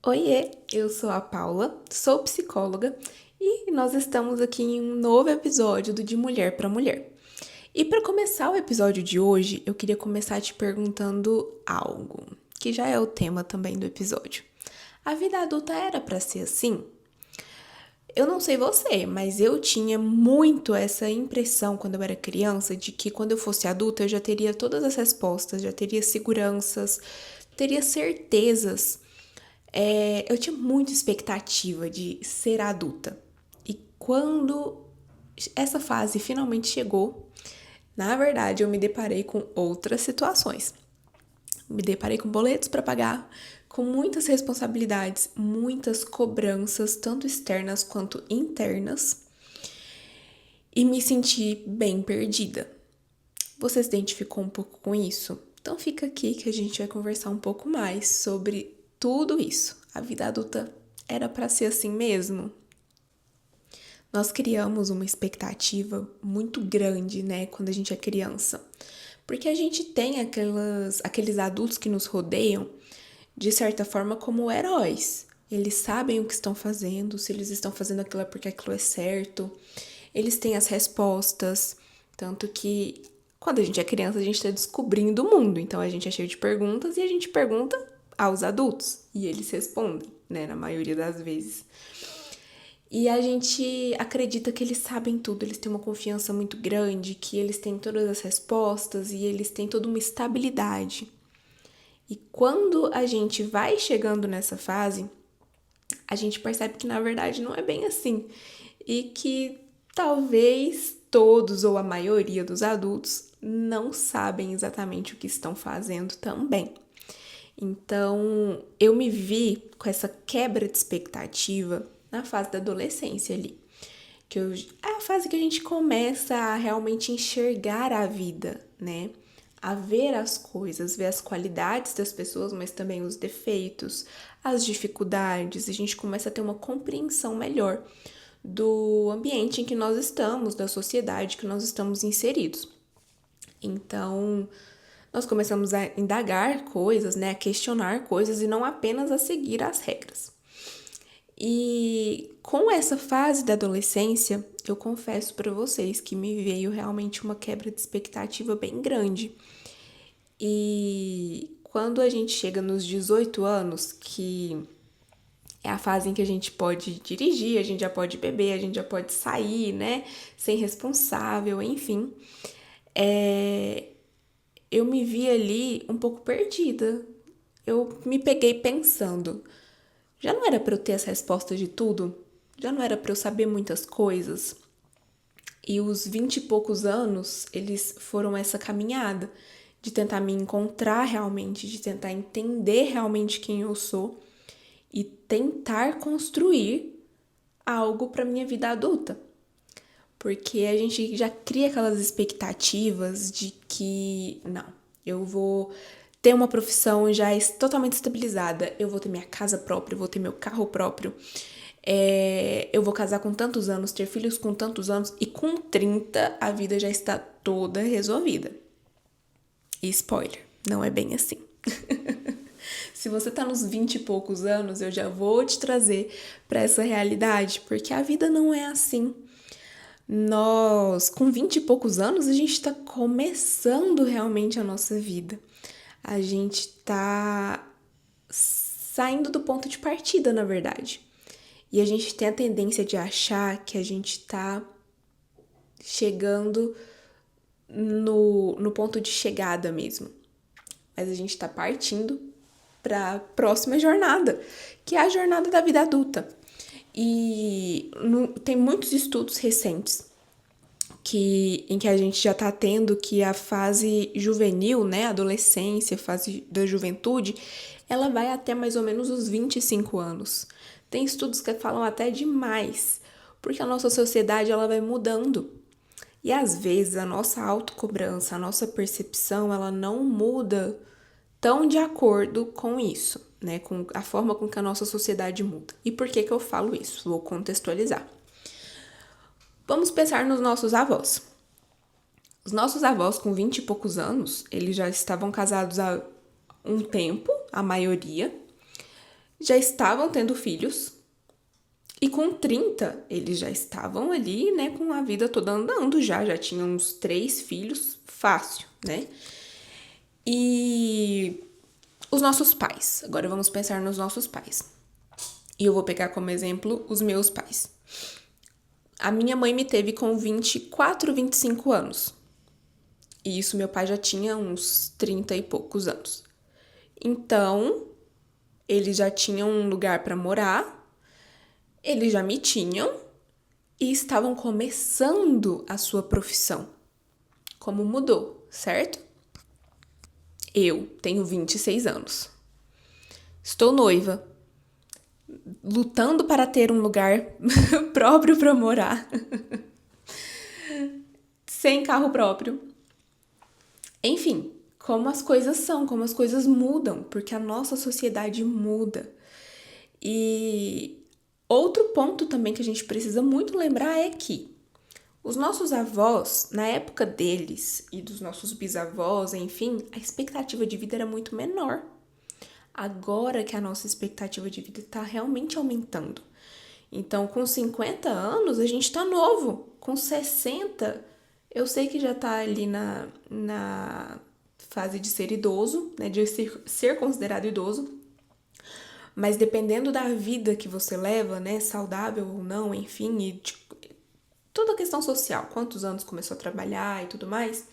Oiê, eu sou a Paula, sou psicóloga e nós estamos aqui em um novo episódio do De Mulher para Mulher. E para começar o episódio de hoje, eu queria começar te perguntando algo, que já é o tema também do episódio. A vida adulta era para ser assim? Eu não sei você, mas eu tinha muito essa impressão quando eu era criança de que quando eu fosse adulta eu já teria todas as respostas, já teria seguranças, teria certezas. Eu tinha muita expectativa de ser adulta. E quando essa fase finalmente chegou, na verdade eu me deparei com outras situações. Me deparei com boletos para pagar, com muitas responsabilidades, muitas cobranças, tanto externas quanto internas, e me senti bem perdida. Você se identificou um pouco com isso? Então fica aqui que a gente vai conversar um pouco mais sobre tudo isso. A vida adulta era para ser assim mesmo? Nós criamos uma expectativa muito grande, né, quando a gente é criança. Porque a gente tem aqueles adultos que nos rodeiam, de certa forma, como heróis. Eles sabem o que estão fazendo, se eles estão fazendo aquilo é porque aquilo é certo. Eles têm as respostas. Tanto que, quando a gente é criança, a gente está descobrindo o mundo. Então, a gente é cheio de perguntas e a gente pergunta aos adultos. E eles respondem, né, na maioria das vezes. E a gente acredita que eles sabem tudo, eles têm uma confiança muito grande, que eles têm todas as respostas e eles têm toda uma estabilidade. E quando a gente vai chegando nessa fase, a gente percebe que na verdade não é bem assim. E que talvez todos ou a maioria dos adultos não sabem exatamente o que estão fazendo também. Então, eu me vi com essa quebra de expectativa na fase da adolescência ali. É a fase que a gente começa a realmente enxergar a vida, né? A ver as coisas, ver as qualidades das pessoas, mas também os defeitos, as dificuldades. A gente começa a ter uma compreensão melhor do ambiente em que nós estamos, da sociedade que nós estamos inseridos. Então, nós começamos a indagar coisas, né, a questionar coisas e não apenas a seguir as regras. E com essa fase da adolescência, eu confesso para vocês que me veio realmente uma quebra de expectativa bem grande. E quando a gente chega nos 18 anos, que é a fase em que a gente pode dirigir, a gente já pode beber, a gente já pode sair, né, ser responsável, enfim, eu me vi ali um pouco perdida. Eu me peguei pensando, já não era para eu ter as respostas de tudo? Já não era para eu saber muitas coisas? E os 20 e poucos anos, eles foram essa caminhada de tentar me encontrar realmente, de tentar entender realmente quem eu sou e tentar construir algo para minha vida adulta. Porque a gente já cria aquelas expectativas de que, não, eu vou ter uma profissão já totalmente estabilizada, eu vou ter minha casa própria, eu vou ter meu carro próprio, eu vou casar com tantos anos, ter filhos com tantos anos, e com 30 a vida já está toda resolvida. E spoiler, não é bem assim. Se você tá nos 20 e poucos anos, eu já vou te trazer para essa realidade, porque a vida não é assim. Nós, com 20 e poucos anos, a gente está começando realmente a nossa vida. A gente está saindo do ponto de partida, na verdade. E a gente tem a tendência de achar que a gente está chegando no ponto de chegada mesmo. Mas a gente está partindo para a próxima jornada, que é a jornada da vida adulta. E tem muitos estudos recentes em que a gente já está tendo que a fase juvenil, né, adolescência, fase da juventude, ela vai até mais ou menos os 25 anos. Tem estudos que falam até de mais, porque a nossa sociedade ela vai mudando. E às vezes a nossa autocobrança, a nossa percepção, ela não muda tão de acordo com isso, né, com a forma com que a nossa sociedade muda. E por que eu falo isso? Vou contextualizar. Vamos pensar nos nossos avós. Os nossos avós, com 20 e poucos anos, eles já estavam casados há um tempo, a maioria, já estavam tendo filhos. E com 30, eles já estavam ali, né, com a vida toda andando já tinham uns 3 filhos, fácil, né? E os nossos pais, agora vamos pensar nos nossos pais. E eu vou pegar como exemplo os meus pais. A minha mãe me teve com 24, 25 anos. E isso meu pai já tinha uns 30 e poucos anos. Então, eles já tinham um lugar para morar, eles já me tinham e estavam começando a sua profissão. Como mudou, certo? Eu tenho 26 anos. Estou noiva, lutando para ter um lugar próprio para morar, sem carro próprio. Enfim, como as coisas são, como as coisas mudam, porque a nossa sociedade muda. E outro ponto também que a gente precisa muito lembrar é que os nossos avós, na época deles e dos nossos bisavós, enfim, a expectativa de vida era muito menor. Agora que a nossa expectativa de vida está realmente aumentando. Então, com 50 anos, a gente tá novo. Com 60, eu sei que já tá ali na fase de ser idoso, né? De ser considerado idoso. Mas dependendo da vida que você leva, né? Saudável ou não, enfim, e toda a questão social, quantos anos começou a trabalhar e tudo mais,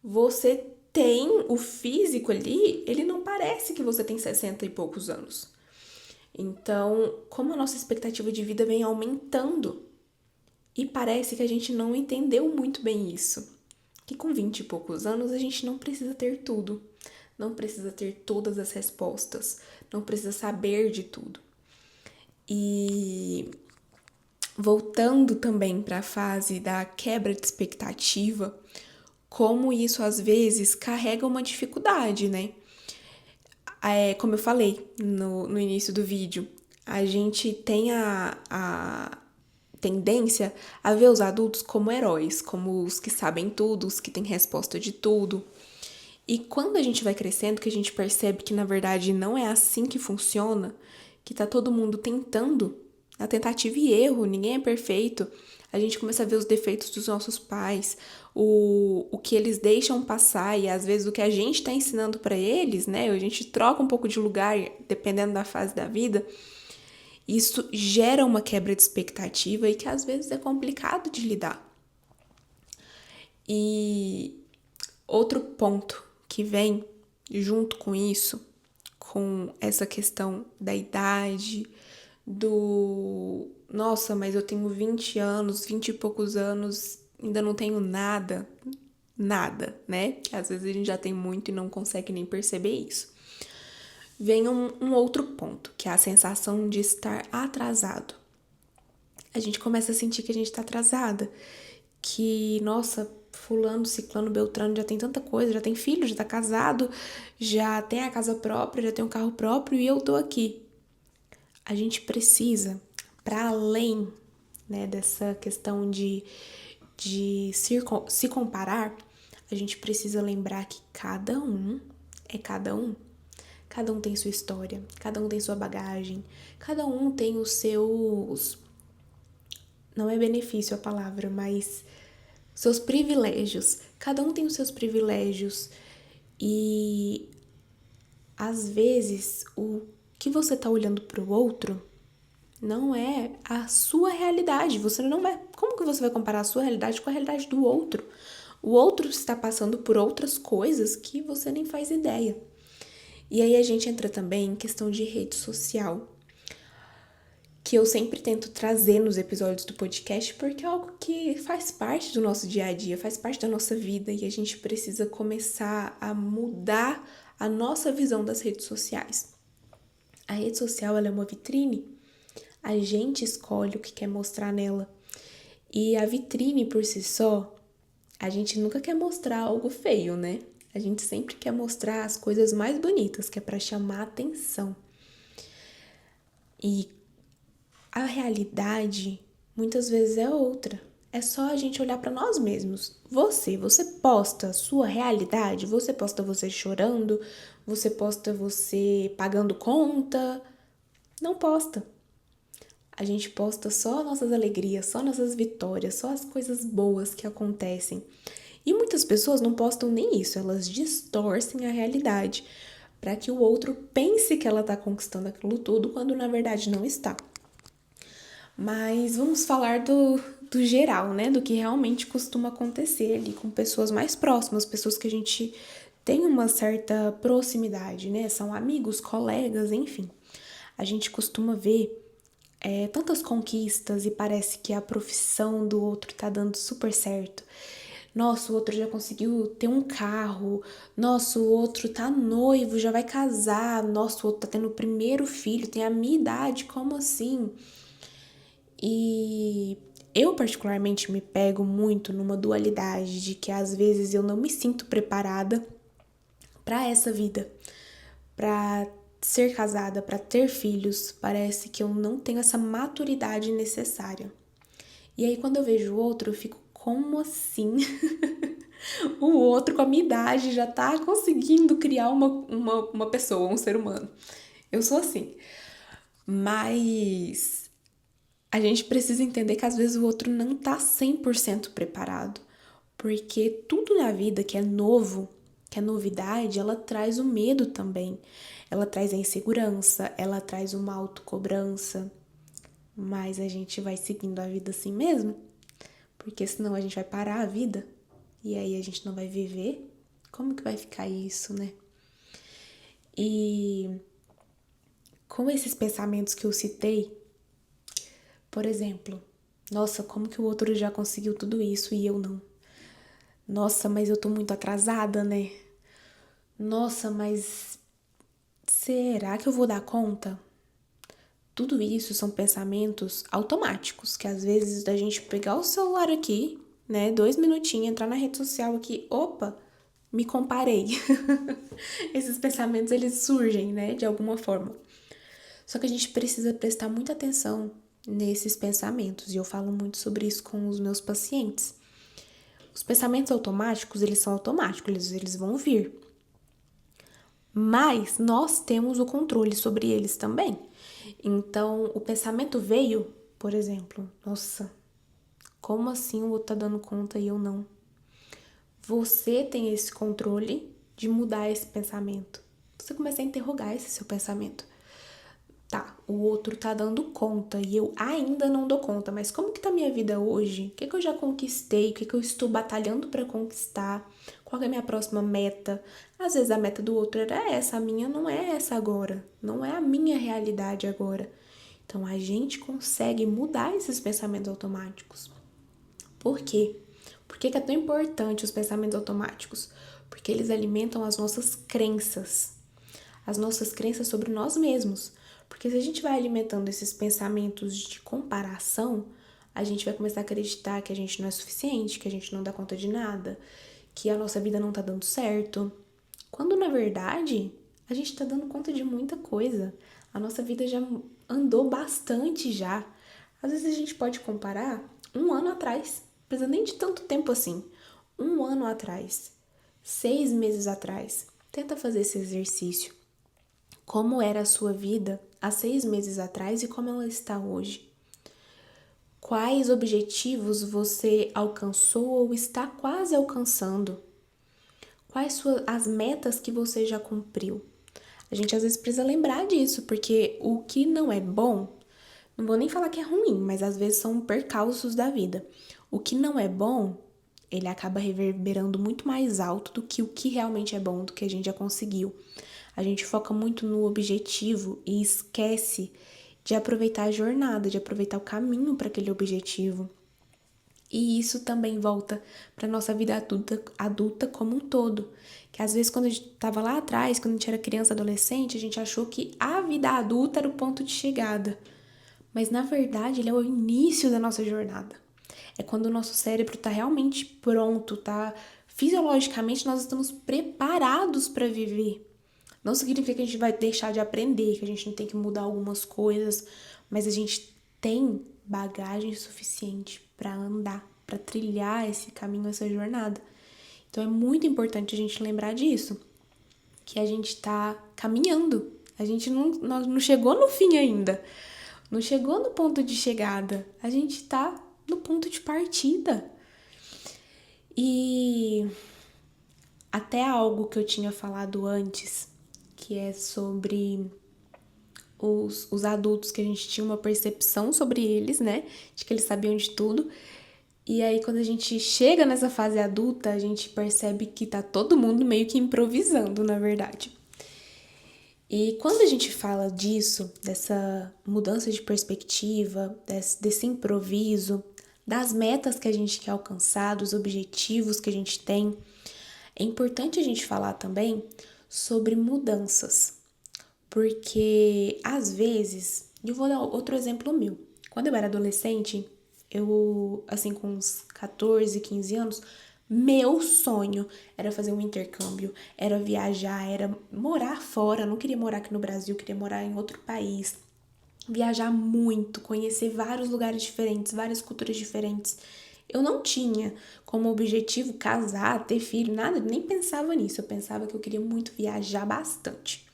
você tem o físico ali, ele não parece que você tem 60 e poucos anos. Então, como a nossa expectativa de vida vem aumentando, e parece que a gente não entendeu muito bem isso, que com 20 e poucos anos a gente não precisa ter tudo, não precisa ter todas as respostas, não precisa saber de tudo. E voltando também para a fase da quebra de expectativa, como isso às vezes carrega uma dificuldade, né? Como eu falei no início do vídeo, a gente tem a tendência a ver os adultos como heróis, como os que sabem tudo, os que têm resposta de tudo. E quando a gente vai crescendo, que a gente percebe que na verdade não é assim que funciona, que tá todo mundo tentando, a tentativa e erro, ninguém é perfeito. A gente começa a ver os defeitos dos nossos pais, o que eles deixam passar e às vezes o que a gente está ensinando para eles, né? A gente troca um pouco de lugar dependendo da fase da vida. Isso gera uma quebra de expectativa e que às vezes é complicado de lidar. E outro ponto que vem junto com isso, com essa questão da idade, nossa, mas eu tenho 20 anos, 20 e poucos anos, ainda não tenho nada, né? Que às vezes a gente já tem muito e não consegue nem perceber isso. Vem um outro ponto, que é a sensação de estar atrasado. A gente começa a sentir que a gente tá atrasada, que, nossa, fulano, ciclano, beltrano já tem tanta coisa, já tem filho, já tá casado, já tem a casa própria, já tem um carro próprio e eu tô aqui. A gente precisa, para além, né, dessa questão de se comparar, a gente precisa lembrar que cada um é cada um. Cada um tem sua história, cada um tem sua bagagem, cada um tem os seus... Não é benefício a palavra, mas seus privilégios. Cada um tem os seus privilégios e às vezes o que você tá olhando pro outro não é a sua realidade. Você não vai... Como que você vai comparar a sua realidade com a realidade do outro? O outro está passando por outras coisas que você nem faz ideia. E aí a gente entra também em questão de rede social, que eu sempre tento trazer nos episódios do podcast, porque é algo que faz parte do nosso dia a dia, faz parte da nossa vida, e a gente precisa começar a mudar a nossa visão das redes sociais. A rede social, ela é uma vitrine, a gente escolhe o que quer mostrar nela. E a vitrine por si só, a gente nunca quer mostrar algo feio, né? A gente sempre quer mostrar as coisas mais bonitas, que é para chamar atenção. E a realidade, muitas vezes, é outra. É só a gente olhar para nós mesmos. Você posta a sua realidade? Você posta você chorando? Você posta você pagando conta? não posta. A gente posta só nossas alegrias, só nossas vitórias, só as coisas boas que acontecem. E muitas pessoas não postam nem isso, elas distorcem a realidade para que o outro pense que ela está conquistando aquilo tudo, quando na verdade não está. Mas vamos falar do geral, né? Do que realmente costuma acontecer ali com pessoas mais próximas, pessoas que a gente tem uma certa proximidade, né? São amigos, colegas, enfim. A gente costuma ver tantas conquistas e parece que a profissão do outro tá dando super certo. Nossa, o outro já conseguiu ter um carro. Nossa, o outro tá noivo, já vai casar. Nossa, o outro tá tendo o primeiro filho, tem a minha idade, como assim? E eu particularmente me pego muito numa dualidade de que às vezes eu não me sinto preparada para essa vida, para ser casada, para ter filhos. Parece que eu não tenho essa maturidade necessária. E aí quando eu vejo o outro, eu fico, como assim? O outro com a minha idade já tá conseguindo criar uma pessoa, um ser humano. Eu sou assim. Mas a gente precisa entender que às vezes o outro não tá 100% preparado. Porque tudo na vida que é novo, que é novidade, ela traz o medo também. Ela traz a insegurança, ela traz uma autocobrança. Mas a gente vai seguindo a vida assim mesmo, porque senão a gente vai parar a vida e aí a gente não vai viver. Como que vai ficar isso, né? E com esses pensamentos que eu citei, por exemplo, nossa, como que o outro já conseguiu tudo isso e eu não? Nossa, mas eu tô muito atrasada, né? Nossa, mas será que eu vou dar conta? Tudo isso são pensamentos automáticos, que às vezes da gente pegar o celular aqui, né, 2 minutinhos, entrar na rede social aqui, opa, me comparei. Esses pensamentos, eles surgem, né, de alguma forma. Só que a gente precisa prestar muita atenção nesses pensamentos, e eu falo muito sobre isso com os meus pacientes. Os pensamentos automáticos, eles são automáticos, eles vão vir. Mas nós temos o controle sobre eles também. Então, o pensamento veio, por exemplo, nossa, como assim o outro tá dando conta e eu não? Você tem esse controle de mudar esse pensamento. Você começa a interrogar esse seu pensamento. Tá, o outro tá dando conta e eu ainda não dou conta, mas como que tá a minha vida hoje? O que eu já conquistei? O que eu estou batalhando para conquistar? Qual é a minha próxima meta? Às vezes a meta do outro era essa, a minha não é essa agora, não é a minha realidade agora. Então a gente consegue mudar esses pensamentos automáticos. Por quê? Por que é tão importante os pensamentos automáticos? Porque eles alimentam as nossas crenças sobre nós mesmos. Porque se a gente vai alimentando esses pensamentos de comparação, a gente vai começar a acreditar que a gente não é suficiente, que a gente não dá conta de nada, que a nossa vida não tá dando certo. Quando na verdade, a gente tá dando conta de muita coisa. A nossa vida já andou bastante já. Às vezes a gente pode comparar 1 ano atrás, não precisa nem de tanto tempo assim. 1 ano atrás, 6 meses atrás. Tenta fazer esse exercício. Como era a sua vida há 6 meses atrás e como ela está hoje? Quais objetivos você alcançou ou está quase alcançando? Quais as metas que você já cumpriu? A gente às vezes precisa lembrar disso, porque o que não é bom, não vou nem falar que é ruim, mas às vezes são percalços da vida. O que não é bom, ele acaba reverberando muito mais alto do que o que realmente é bom, do que a gente já conseguiu. A gente foca muito no objetivo e esquece de aproveitar a jornada, de aproveitar o caminho para aquele objetivo. E isso também volta para nossa vida adulta como um todo. Que às vezes quando a gente estava lá atrás, quando a gente era criança, adolescente, a gente achou que a vida adulta era o ponto de chegada. Mas na verdade ele é o início da nossa jornada. É quando o nosso cérebro está realmente pronto, tá? Fisiologicamente nós estamos preparados para viver. Não significa que a gente vai deixar de aprender, que a gente não tem que mudar algumas coisas, mas a gente tem bagagem suficiente para andar, para trilhar esse caminho, essa jornada. Então é muito importante a gente lembrar disso, que a gente está caminhando, A gente não chegou no fim ainda. Não chegou no ponto de chegada. A gente tá no ponto de partida. E até algo que eu tinha falado antes, que é sobre os adultos, que a gente tinha uma percepção sobre eles, né? De que eles sabiam de tudo. E aí, quando a gente chega nessa fase adulta, a gente percebe que tá todo mundo meio que improvisando, na verdade. E quando a gente fala disso, dessa mudança de perspectiva, desse improviso, das metas que a gente quer alcançar, dos objetivos que a gente tem, é importante a gente falar também sobre mudanças. Porque, às vezes, eu vou dar outro exemplo meu. Quando eu era adolescente, eu, assim, com uns 14, 15 anos, meu sonho era fazer um intercâmbio, era viajar, era morar fora. Eu não queria morar aqui no Brasil, eu queria morar em outro país. Viajar muito, conhecer vários lugares diferentes, várias culturas diferentes. Eu não tinha como objetivo casar, ter filho, nada, nem pensava nisso. Eu pensava que eu queria muito viajar bastante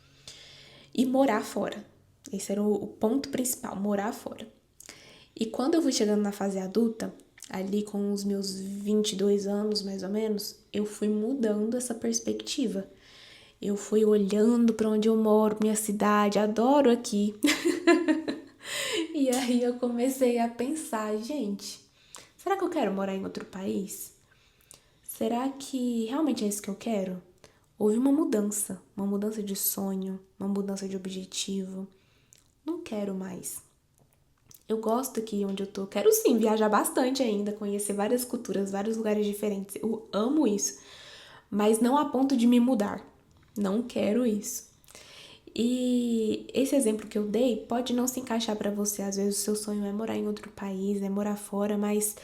e morar fora. Esse era o ponto principal, morar fora. E quando eu fui chegando na fase adulta, ali com os meus 22 anos mais ou menos, eu fui mudando essa perspectiva. Eu fui olhando para onde eu moro, minha cidade, adoro aqui. E aí eu comecei a pensar, gente, será que eu quero morar em outro país? Será que realmente é isso que eu quero? Houve uma mudança de sonho, uma mudança de objetivo. Não quero mais. Eu gosto aqui onde eu tô. Quero sim viajar bastante ainda, conhecer várias culturas, vários lugares diferentes. Eu amo isso. Mas não a ponto de me mudar. Não quero isso. E esse exemplo que eu dei pode não se encaixar pra você. Às vezes o seu sonho é morar em outro país, é morar fora, mas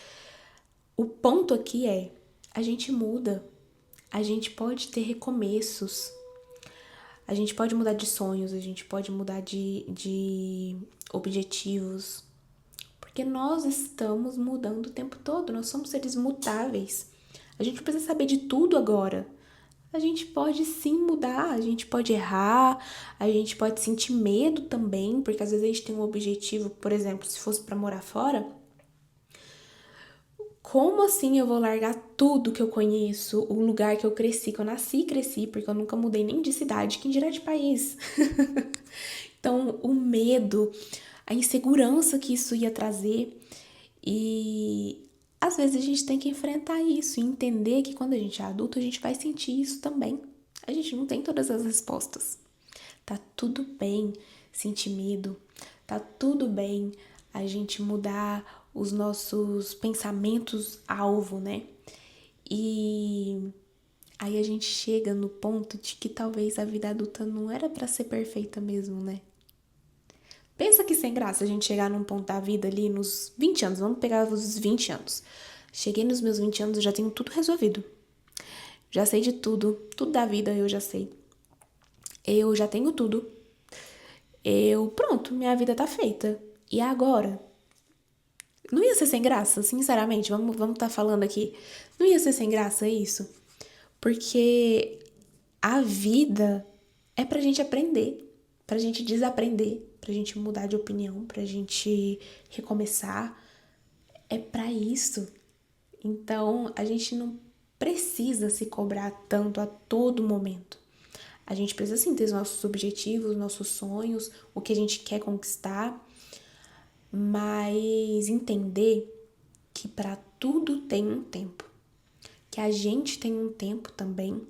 o ponto aqui é: a gente muda. A gente pode ter recomeços. A gente pode mudar de sonhos, a gente pode mudar de objetivos. Porque nós estamos mudando o tempo todo, nós somos seres mutáveis. A gente não precisa saber de tudo agora. A gente pode sim mudar, a gente pode errar, a gente pode sentir medo também, porque às vezes a gente tem um objetivo, por exemplo, se fosse para morar fora, como assim eu vou largar tudo que eu conheço, o lugar que eu cresci, que eu nasci e cresci, porque eu nunca mudei nem de cidade, quem dirá de país. Então, o medo, a insegurança que isso ia trazer, e às vezes a gente tem que enfrentar isso e entender que quando a gente é adulto, a gente vai sentir isso também. A gente não tem todas as respostas. Tá tudo bem sentir medo, tá tudo bem a gente mudar os nossos pensamentos alvo, né? E aí a gente chega no ponto de que talvez a vida adulta não era pra ser perfeita mesmo, né? Pensa que sem graça a gente chegar num ponto da vida ali nos 20 anos, vamos pegar os 20 anos. Cheguei nos meus 20 anos, eu já tenho tudo resolvido. Já sei de tudo, tudo da vida eu já sei. Eu já tenho tudo. Pronto, minha vida tá feita. E agora? Não ia ser sem graça, sinceramente, vamos tá falando aqui. Não ia ser sem graça isso? Porque a vida é pra gente aprender, pra gente desaprender, pra gente mudar de opinião, pra gente recomeçar. É pra isso. Então, a gente não precisa se cobrar tanto a todo momento. A gente precisa sim ter os nossos objetivos, nossos sonhos, o que a gente quer conquistar, mas entender que para tudo tem um tempo, que a gente tem um tempo também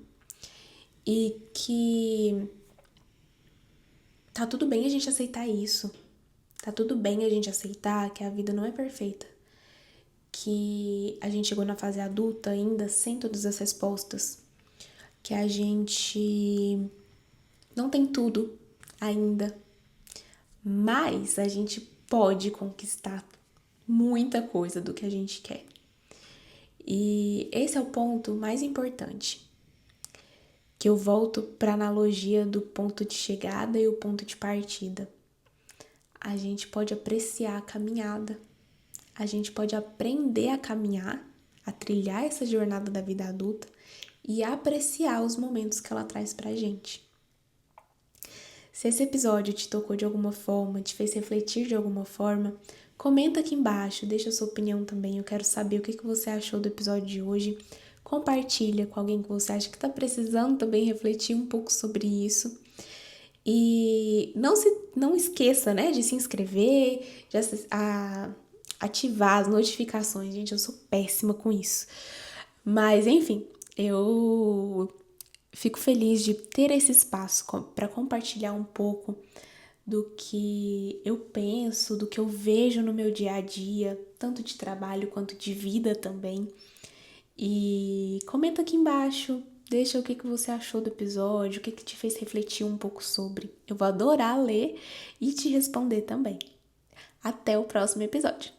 e que tá tudo bem a gente aceitar isso. Tá tudo bem a gente aceitar que a vida não é perfeita, que a gente chegou na fase adulta ainda sem todas as respostas, que a gente não tem tudo ainda, mas a gente pode conquistar muita coisa do que a gente quer. E esse é o ponto mais importante, que eu volto para a analogia do ponto de chegada e o ponto de partida. A gente pode apreciar a caminhada, a gente pode aprender a caminhar, a trilhar essa jornada da vida adulta e apreciar os momentos que ela traz pra gente. Se esse episódio te tocou de alguma forma, te fez refletir de alguma forma, comenta aqui embaixo, deixa a sua opinião também. Eu quero saber o que você achou do episódio de hoje. Compartilha com alguém que você acha que está precisando também refletir um pouco sobre isso. E não esqueça, né, de se inscrever, de ativar as notificações. Gente, eu sou péssima com isso. Mas, enfim, eu fico feliz de ter esse espaço para compartilhar um pouco do que eu penso, do que eu vejo no meu dia a dia, tanto de trabalho quanto de vida também. E comenta aqui embaixo, deixa o que você achou do episódio, o que te fez refletir um pouco sobre. Eu vou adorar ler e te responder também. Até o próximo episódio.